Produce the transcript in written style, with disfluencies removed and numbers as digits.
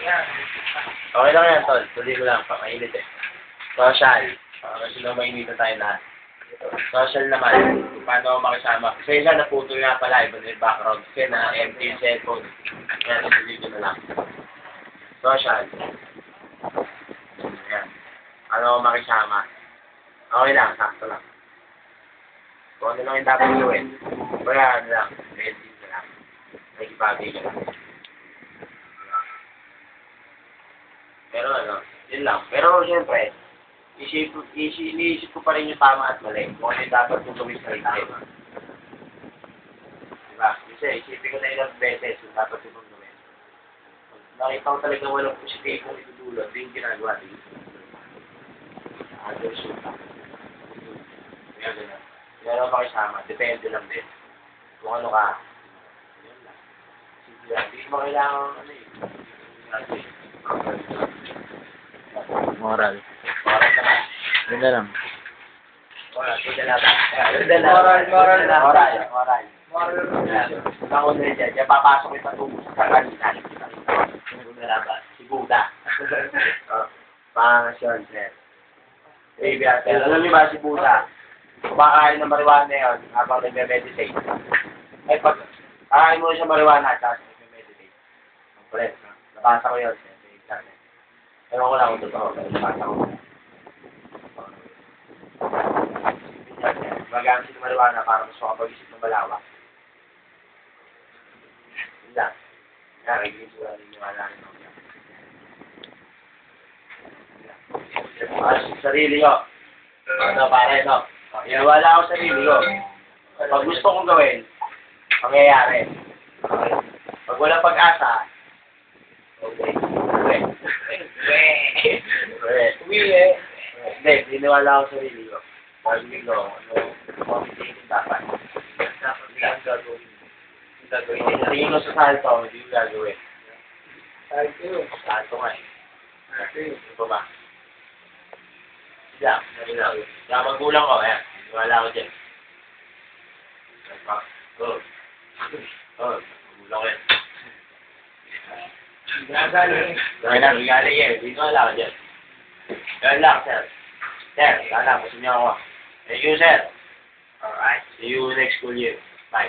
Okay lang yan, tol. Tuloy mo lang. Pakainit eh. Social. Kasi na mainitan tayo lahat. Social naman. Paano ako makisama? Kasi isa naputol nga pala. Iba na yung background. Kasi na empty yung cellphone. Kaya tuloy ko na lang. Social. Ayan. Ano ako makisama? Okay lang. Sakto lang. Kung ano lang yung dapat gawin. Kaya ano lang. Medyo na lang. Nagipagay ka lang. Pero ano, yun lang. Pero siyempre, iniisip ko pa rin yung tama at mali. Kung ano yung dapat kong gawin sa sarili. Diba? Kasi isipin ko na ilang beses yung dapat kong gawin. Nakita ko talaga walang positibong itutulot. Hindi yung ginagawa din. Others yung kaya gano'n. Kaya ano makisama. Depende lang din. Kung ano ka. Yun lang. Hindi mo kailangan ano eh. Moral. Moral naman. Ganda lang. Moral. Ako na dyan. Diyan papasok yung patungo sa kanila. Si Buddha. Pangasyon, sir. Baby, alam niyo ba si Buddha? Kumakain ng marijuana yun habang nagme-meditate. Eh, pag kakain mo siya marijuana at tapos nagme-meditate. Ang kulit. Nabasa ko yun sa internet. Ewan ko lang kung totoo. Nabasa ko. Magamit siya ng marijuana para mas makapag-isip ng malawak. Yun lang. Nakikinig ko lang yung wala rin ako. Sarili ko. Ano, pare, no? Iwala ako sa sarili ko. Pag gusto kong gawin, mangyayari. Okay. Pag walang pag-asa, okay. Hindi, biniwala ako sa sarili ko. Sabi ko, complicated dapat. Hindi ang gagawin. Tingin ko sa salto, hindi ko gagawin. Salto nga eh. Ito ba? Yeah, kaya magulang ko, ayan. Wala ako dyan. Magulang ko yan. Okay na, galing yan. Dito wala ako dyan. Yan lang, sir. Sir, wala lang. Gusto niyo ako. Thank you, sir. Alright. See you next school year. Bye.